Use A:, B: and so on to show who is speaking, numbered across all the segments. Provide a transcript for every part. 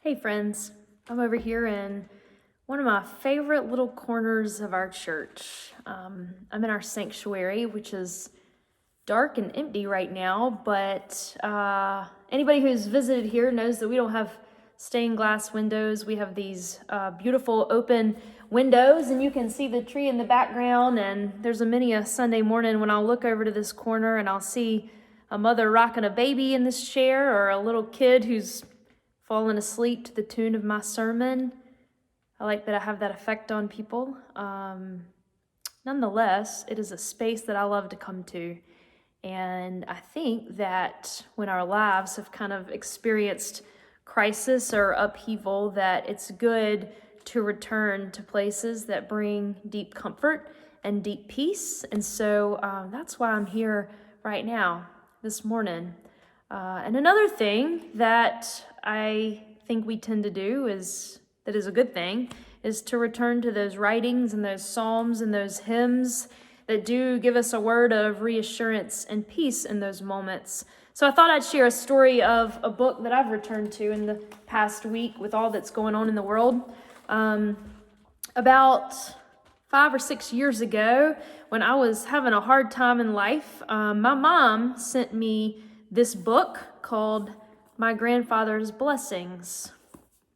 A: Hey friends, I'm over here in one of my favorite little corners of our church. I'm in our sanctuary, which is dark and empty right now, but anybody who's visited here knows that we don't have stained glass windows. We have these beautiful open windows, and you can see the tree in the background, and there's many a Sunday morning when I'll look over to this corner and I'll see a mother rocking a baby in this chair, or a little kid who's fallen asleep to the tune of my sermon. I like that I have that effect on people. Nonetheless, it is a space that I love to come to. And I think that when our lives have kind of experienced crisis or upheaval, that it's good to return to places that bring deep comfort and deep peace. And so that's why I'm here right now, this morning. And another thing that I think we tend to do that is a good thing, is to return to those writings and those psalms and those hymns that do give us a word of reassurance and peace in those moments. So I thought I'd share a story of a book that I've returned to in the past week with all that's going on in the world. About 5 or 6 years ago, when I was having a hard time in life, my mom sent me this book called My Grandfather's Blessings,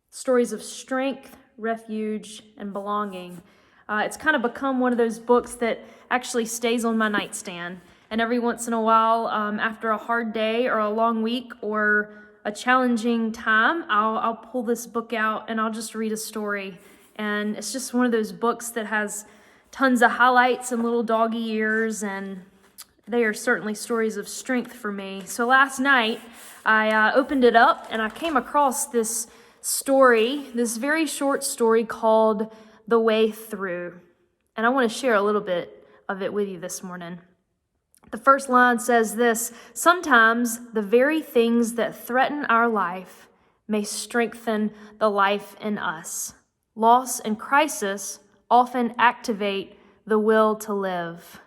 A: Stories of Strength, Refuge, and Belonging. It's kind of become one of those books that actually stays on my nightstand. And every once in a while, after a hard day or a long week or a challenging time, I'll pull this book out and I'll just read a story. And it's just one of those books that has tons of highlights and little doggy ears, and they are certainly stories of strength for me. So last night, I opened it up and I came across this story, this very short story called The Way Through. And I want to share a little bit of it with you this morning. The first line says this: sometimes the very things that threaten our life may strengthen the life in us. Loss and crisis often activate the will to live.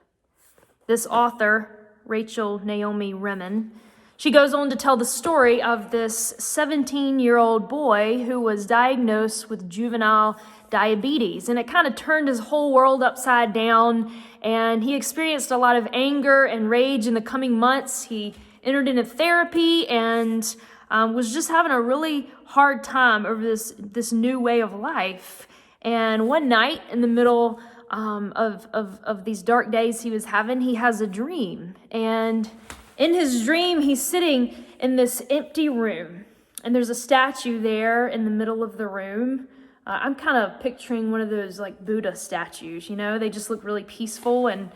A: This author, Rachel Naomi Remen, she goes on to tell the story of this 17-year-old boy who was diagnosed with juvenile diabetes, and it kind of turned his whole world upside down, and he experienced a lot of anger and rage in the coming months. He entered into therapy and was just having a really hard time over this new way of life. And one night in the middle of these dark days he was having, he has a dream. And in his dream, he's sitting in this empty room, and there's a statue there in the middle of the room. I'm kind of picturing one of those like Buddha statues, they just look really peaceful, and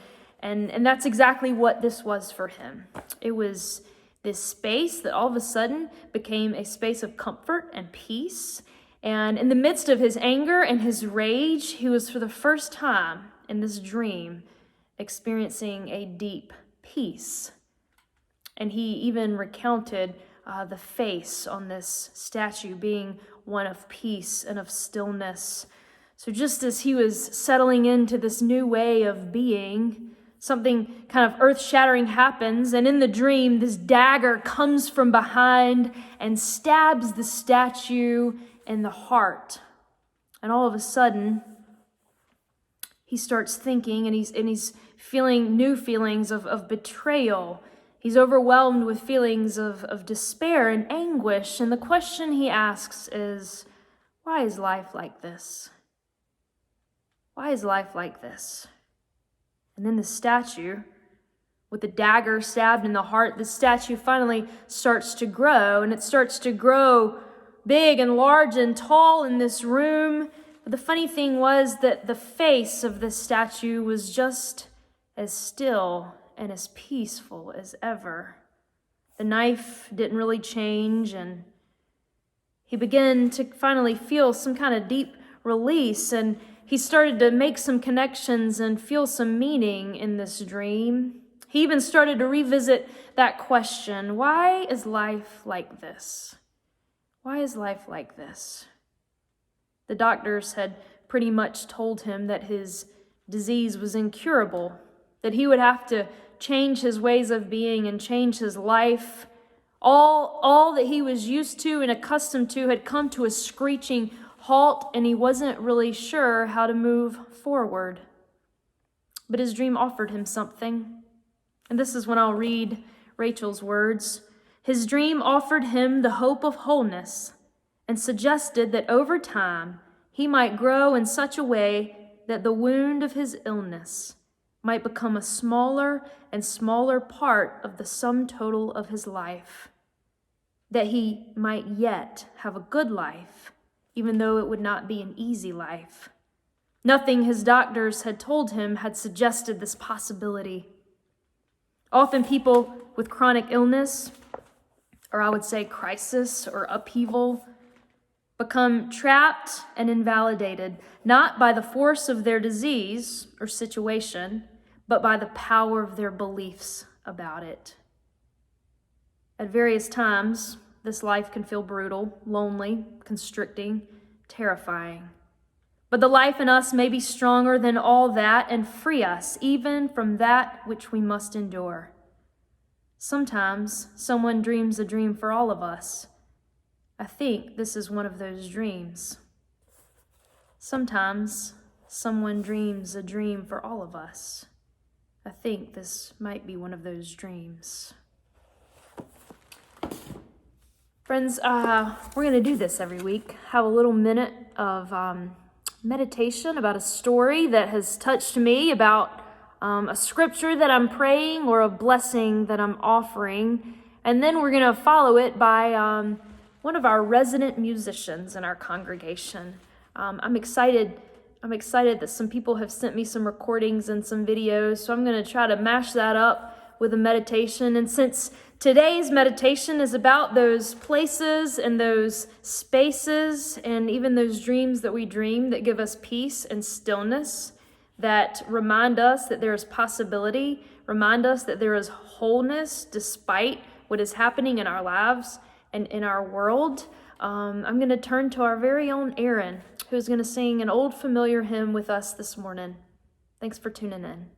A: that's exactly what this was for him. It was this space that all of a sudden became a space of comfort and peace. And in the midst of his anger and his rage, he was for the first time in this dream experiencing a deep peace. And he even recounted the face on this statue being one of peace and of stillness. So just as he was settling into this new way of being, something kind of earth-shattering happens, and in the dream, this dagger comes from behind and stabs the statue in the heart. And all of a sudden, he starts thinking, and he's feeling new feelings of betrayal. He's overwhelmed with feelings of despair and anguish. And the question he asks is, why is life like this? Why is life like this? And then the statue, with the dagger stabbed in the heart, the statue finally starts to grow. And it starts to grow big and large and tall in this room. But the funny thing was that the face of the statue was just as still and as peaceful as ever. The knife didn't really change, and he began to finally feel some kind of deep release, and he started to make some connections and feel some meaning in this dream. He even started to revisit that question: why is life like this? Why is life like this? The doctors had pretty much told him that his disease was incurable, that he would have to change his ways of being and change his life, All that he was used to and accustomed to had come to a screeching halt, and he wasn't really sure how to move forward. But his dream offered him something. And this is when I'll read Rachel's words. His dream offered him the hope of wholeness and suggested that over time he might grow in such a way that the wound of his illness might become a smaller and smaller part of the sum total of his life, that he might yet have a good life, even though it would not be an easy life. Nothing his doctors had told him had suggested this possibility. Often people with chronic illness, or I would say crisis or upheaval, become trapped and invalidated, not by the force of their disease or situation, but by the power of their beliefs about it. At various times, this life can feel brutal, lonely, constricting, terrifying. But the life in us may be stronger than all that and free us even from that which we must endure. Sometimes someone dreams a dream for all of us. I think this is one of those dreams. Sometimes someone dreams a dream for all of us. I think this might be one of those dreams. Friends, we're going to do this every week. Have a little minute of meditation about a story that has touched me, about a scripture that I'm praying or a blessing that I'm offering. And then we're going to follow it by one of our resident musicians in our congregation. I'm excited that some people have sent me some recordings and some videos, so I'm going to try to mash that up with a meditation. And since today's meditation is about those places and those spaces and even those dreams that we dream that give us peace and stillness, that remind us that there is possibility, remind us that there is wholeness despite what is happening in our lives and in our world, I'm going to turn to our very own Aaron, who's going to sing an old familiar hymn with us this morning. Thanks for tuning in.